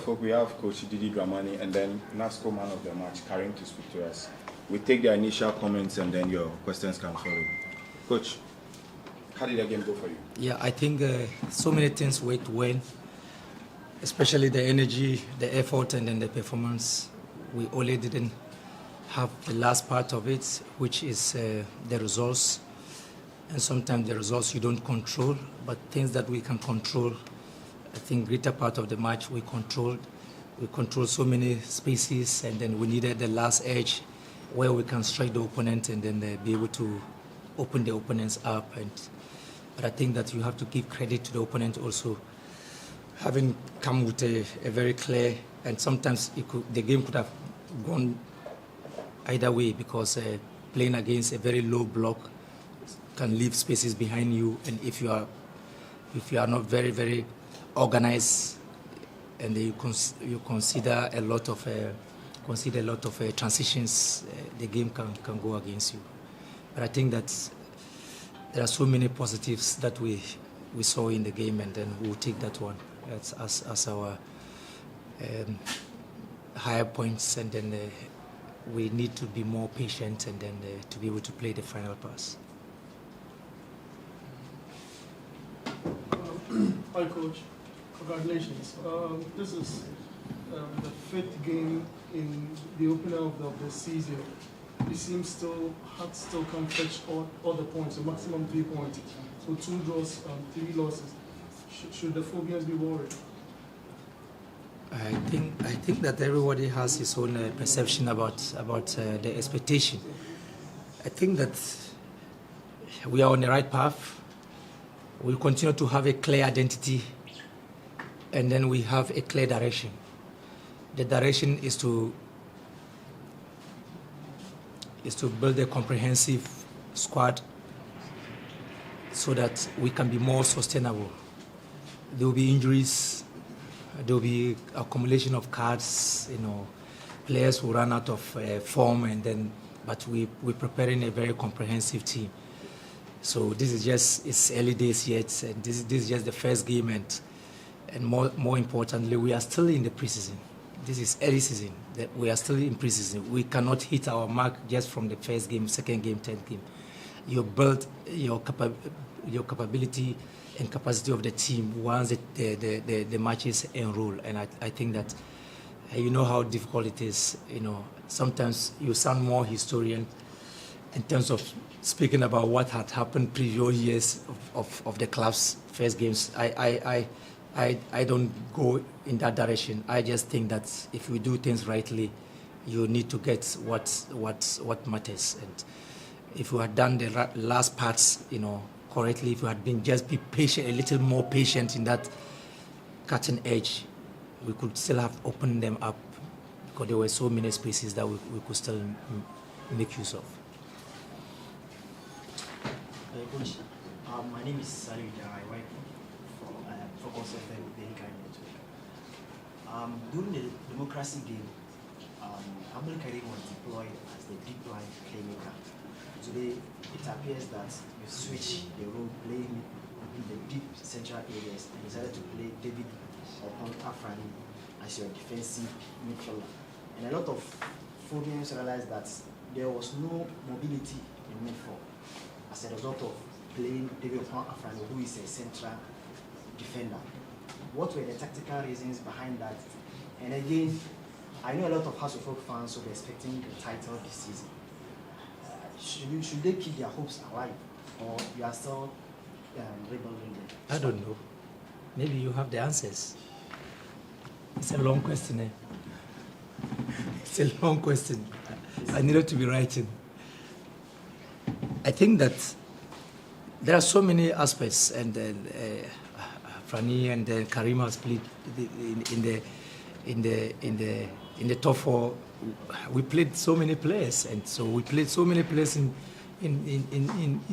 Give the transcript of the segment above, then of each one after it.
Folk, we have Coach DIDI Dramani and then NASCO man of the match, Karim, to speak to us. We take their initial comments and then your questions can follow. Coach, how did the game go for you? Yeah, I think so many things worked well, especially the energy, the effort, and then the performance. We only didn't have the last part of it, which is the results. And sometimes the results you don't control, but things that we can control, I think greater part of the match we controlled. We controlled so many spaces, and then we needed the last edge where we can strike the opponent and then be able to open the opponents up. But I think that you have to give credit to the opponent also, having come with a very clear, and sometimes the game could have gone either way, because playing against a very low block can leave spaces behind you, and if you are not very, very organized, and you consider a lot of transitions, the game can go against you. But I think that there are so many positives that we saw in the game, and then we'll take that one as our higher points, and then we need to be more patient, and then to be able to play the final pass. Hi, Coach. Congratulations. This is the fifth game in the opener of the season. You seem still can't fetch all the points, a maximum 3 points. So 2 draws, 3 losses. Should the Phobians be worried? I think that everybody has his own perception about the expectation. I think that we are on the right path. We continue to have a clear identity, and then we have a clear direction. The direction is to build a comprehensive squad so that we can be more sustainable. There will be injuries, there will be accumulation of cards, players will run out of form, but we're preparing a very comprehensive team. So this is just, it's early days yet, and this is just the first game, and more importantly, we are still in the preseason. This is early season. We are still in preseason. We cannot hit our mark just from the first game, second game, 10th game. You build your capability and capacity of the team once the matches enroll, and I think that you know how difficult it is. Sometimes you sound more historian in terms of speaking about what had happened previous years of the club's first games. I don't go in that direction. I just think that if we do things rightly, you need to get what matters. And if you had done the last parts, correctly, if you had been just be patient, a little more patient in that cutting edge, we could still have opened them up, because there were so many spaces that we could still make use of. Coach, my name is Salih. I work for Focus FM Medical Network. During the democracy game, Abdul Karim was deployed as the deep line playmaker. Today, it appears that you switch the role, playing in the deep central areas, and decided to play David upon Afrani as your defensive midfielder. And a lot of Phobians realized that there was no mobility in midfield as a result of playing David Afrani, who is a central defender. What were the tactical reasons behind that? And again, I know a lot of House of Folk fans will be expecting the title this season. Should they keep their hopes alive, or you are still rebuilding them? I don't know. Maybe you have the answers. It's a long question. It's a long question. I needed to be writing. I think that there are so many aspects, and Frani and Karim has played in the top 4. We played so many players, and so we played so many players in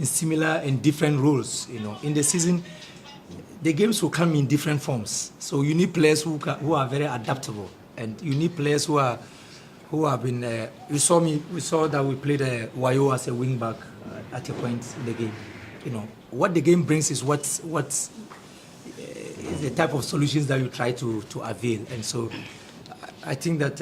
similar and different roles. In the season, the games will come in different forms. So you need players who are very adaptable, and you need players who have been. We saw that we played Wayo as a wing back at a point in the game. What the game brings is the type of solutions that you try to avail. And so I think that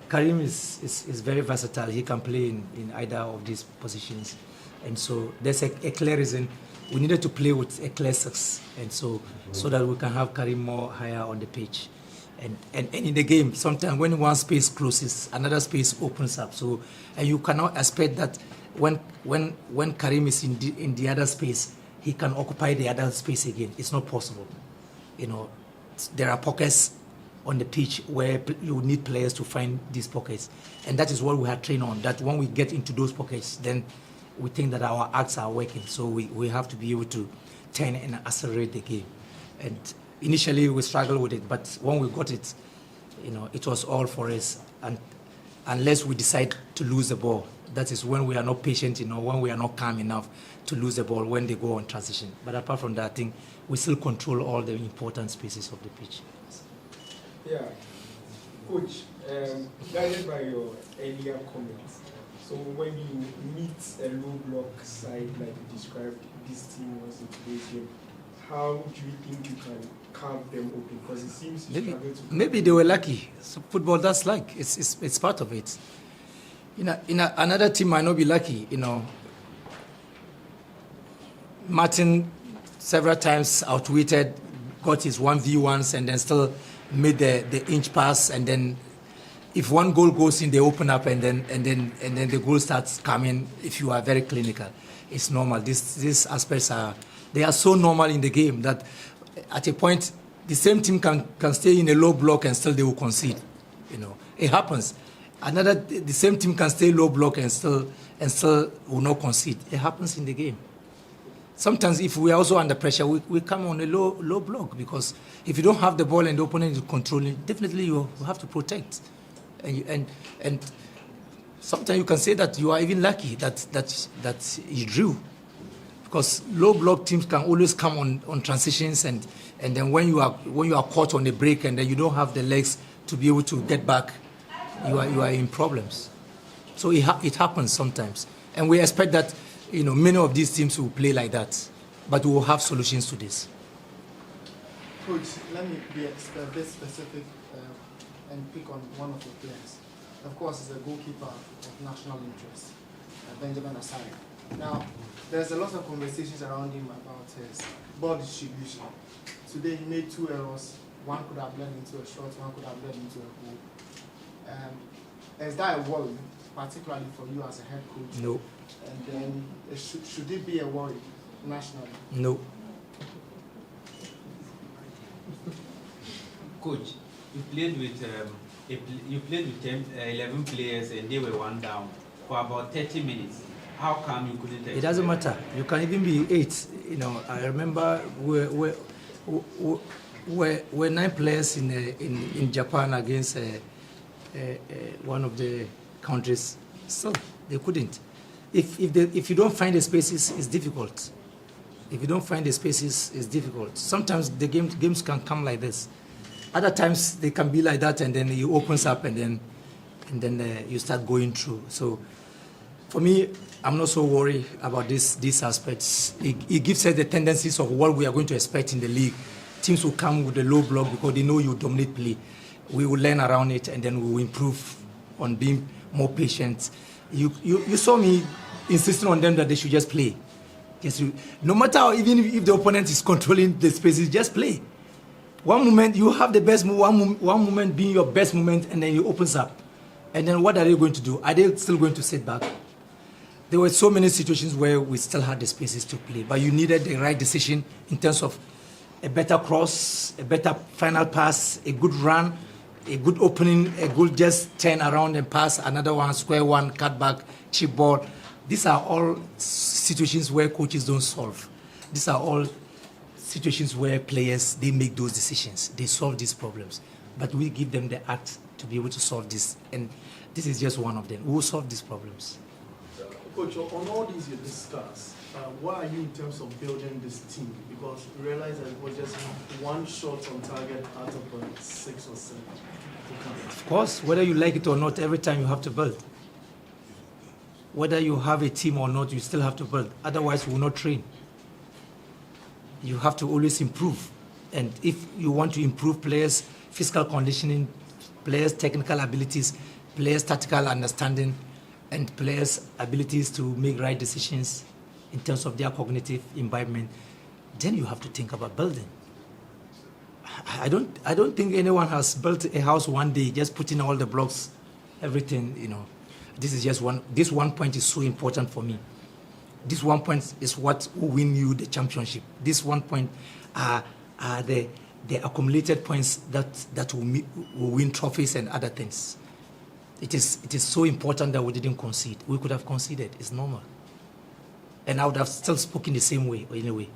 Karim is very versatile. He can play in either of these positions. And so there's a clear reason we needed to play with a clear 6, and so that we can have Karim more higher on the pitch. And in the game, sometimes when one space closes, another space opens up. So, and you cannot expect that when Karim is in the other space, he can occupy the other space again. It's not possible. You know, there are pockets on the pitch where you need players to find these pockets, and that is what we have trained on. That when we get into those pockets, then we think that our acts are working. So we have to be able to turn and accelerate the game. And initially we struggled with it, but when we got it, you know, it was all for us. And unless we decide to lose the ball, that is when we are not patient, you know, when we are not calm enough to lose the ball when they go on transition. But apart from that, I think we still control all the important spaces of the pitch. Yeah, Coach, guided by your earlier comments, so when you meet a low block side like you described this team was in today's game, how do you think you can carve them open? Because it seems you struggle to. Maybe they were lucky. So football, that's like it's part of it. Another team might not be lucky. You know, Martin several times outwitted, got his 1v1s, and then still made the inch pass, and then if one goal goes in, they open up, and then the goal starts coming. If you are very clinical, it's normal. These aspects are so normal in the game that at a point the same team can stay in a low block and still they will concede. You know, it happens. The same team can stay low block and still will not concede. It happens in the game. Sometimes if we are also under pressure, we come on a low block, because if you don't have the ball and the opponent is controlling, definitely you have to protect. And sometimes you can say that you are even lucky that you drew, because low block teams can always come on transitions, and then when you are caught on a break and then you don't have the legs to be able to get back, you are in problems. So it happens sometimes, and we expect that, you know, many of these teams will play like that, but we will have solutions to this. Coach, let me be a bit specific and pick on one of the players. Of course, he's a goalkeeper of national interest, Benjamin Asare. Now, there's a lot of conversations around him about his ball distribution. Today, he made 2 errors. One could have led into a shot, one could have led into a goal. Is that a worry, particularly for you as a head coach? No. And then, should it be a worry nationally? No. Coach, you played with 11 players and they were 1 down for about 30 minutes. How come you couldn't? It doesn't matter. You can even be 8. You know, I remember we're 9 players in Japan against one of the countries. So they couldn't. If you don't find the spaces, it's difficult. If you don't find the spaces, it's difficult. Sometimes the games can come like this. Other times they can be like that, and then it opens up, and then you start going through. So for me, I'm not so worried about these aspects. It gives us the tendencies of what we are going to expect in the league. Teams will come with a low block because they know you dominate play. We will learn around it, and then we will improve on being more patient. You saw me insisting on them that they should just play. No matter how, even if the opponent is controlling the spaces, just play. One moment you have the best move, one moment being your best moment, and then it opens up. And then what are they going to do? Are they still going to sit back? There were so many situations where we still had the spaces to play, but you needed the right decision in terms of a better cross, a better final pass, a good run, a good opening, a good just turn around and pass, another one, square one, cut back, chip ball. These are all situations where coaches don't solve. These are all situations where players, they make those decisions. They solve these problems. But we give them the act to be able to solve this. And this is just one of them. We will solve these problems. Coach, on all these you discuss, where are you in terms of building this team? Because we realize that it was just one shot on target out of 6 or 7. Of course, whether you like it or not, every time you have to build. Whether you have a team or not, you still have to build. Otherwise, we will not train. You have to always improve And if you want to improve players' physical conditioning, players' technical abilities, players' tactical understanding, and players' abilities to make right decisions in terms of their cognitive imbibement, then you have to think about building. I don't think anyone has built a house one day, just putting all the blocks, everything, you know. This is just this 1 point is so important for me. This 1 point is what will win you the championship. This 1 point are the accumulated points that will win trophies and other things. It is so important that we didn't concede. We could have conceded. It's normal. And I would have still spoken the same way, anyway.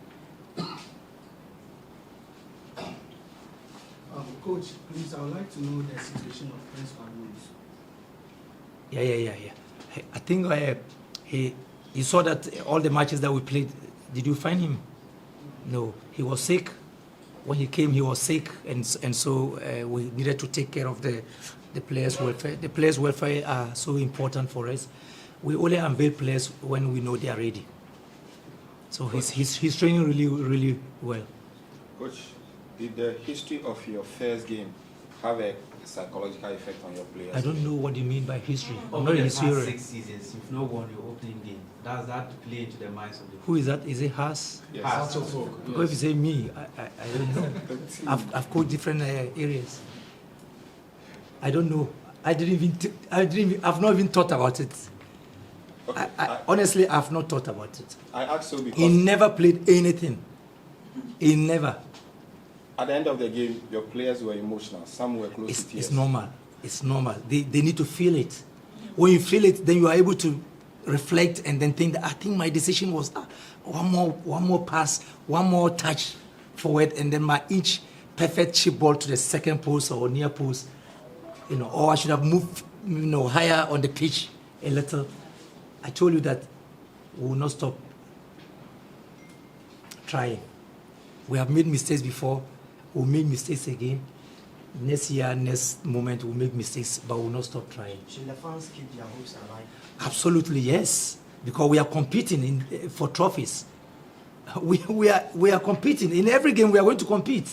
Coach, please, I would like to know the situation of Prince Magnus. Yeah. I think he saw that all the matches that we played. Did you find him? No, he was sick. When he came, he was sick, and so we needed to take care of the players' welfare. The players' welfare are so important for us. We only unveil players when we know they are ready. So he's training really well. Coach, did the history of your first game have a psychological effect on your players? I don't know what you mean by history. I'm Over not the in past Syria. 6 seasons, you've not won your opening game. Does that play into the minds of the Who is that? Is it Haas? Yes. Haas. Because if you say me, I don't know. I've coached different areas. I don't know. I've not even thought about it. Okay. Honestly, I've not thought about it. I asked so because He never played anything. He never. at the end of the game, your players were emotional. Some were close to tears. It's normal. It's normal. They need to feel it. When you feel it, then you are able to reflect and then think that I think my decision was one more pass, one more touch forward, and then my each perfect chip ball to the second post or near post, or I should have moved, higher on the pitch a little. I told you that we will not stop trying. We have made mistakes before. We'll make mistakes again. Next year, next moment, we'll make mistakes, but we'll not stop trying. Should the fans keep their hopes alive? Absolutely, yes. Because we are competing for trophies. We are competing. In every game, we are going to compete.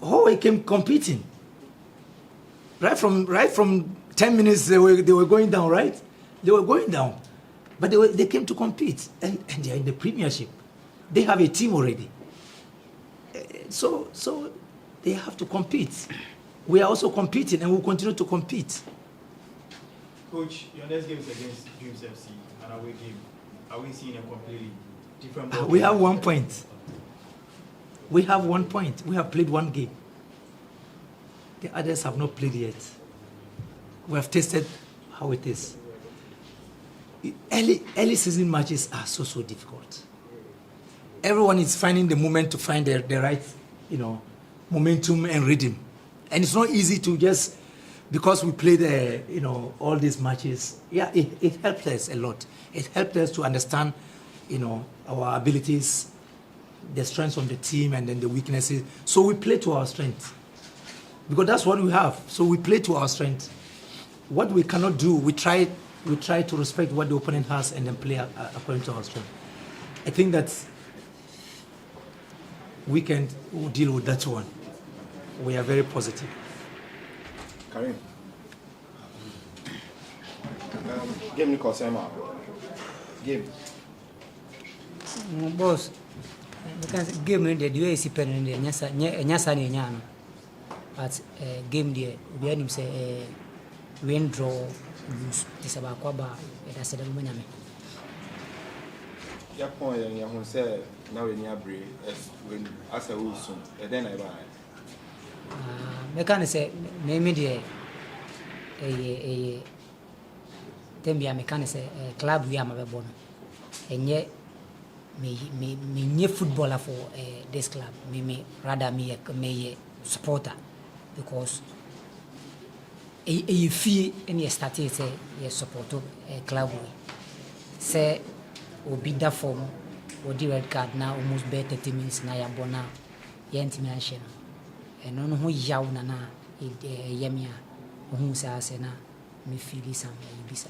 Hohoe came competing. Right from 10 minutes, they were going down, right? They were going down. But they came to compete. And they are in the Premiership. They have a team already. So they have to compete. We are also competing and we'll continue to compete. Coach, your next game is against Dreams FC, an away game. Are we seeing a completely different ball? We have 1 point. We have 1 point. We have played one game. The others have not played yet. We have tasted how it is. Early season matches are so difficult. Everyone is finding the moment to find the right, momentum and rhythm. And it's not easy to just, because we played, all these matches. Yeah, it helped us a lot. It helped us to understand, our abilities, the strengths of the team, and then the weaknesses. So we play to our strength. Because that's what we have. So we play to our strength. What we cannot do, we try to respect what the opponent has and then play according to our strength. I think that weekend we'll deal with that one. We are very positive. Karim. Game ni kosema. Game. Boss, because game the way is pen the nyasa ni nyano. But game there we anim say win draw lose. It's about kwaba that's the manyame. Ya point ya hun say na we ni abre when as a will soon. And then I buy. Me can say me there tembia me can say club we am abebo no. Enye me nye footballer for this club. Me rather me supporter because you feel any started say you support club we say obi da form or the red card now almost better 30 minutes na ya bona yentimi anhye no eno no ho yaw na na yemia ho sa se na me feel some bisa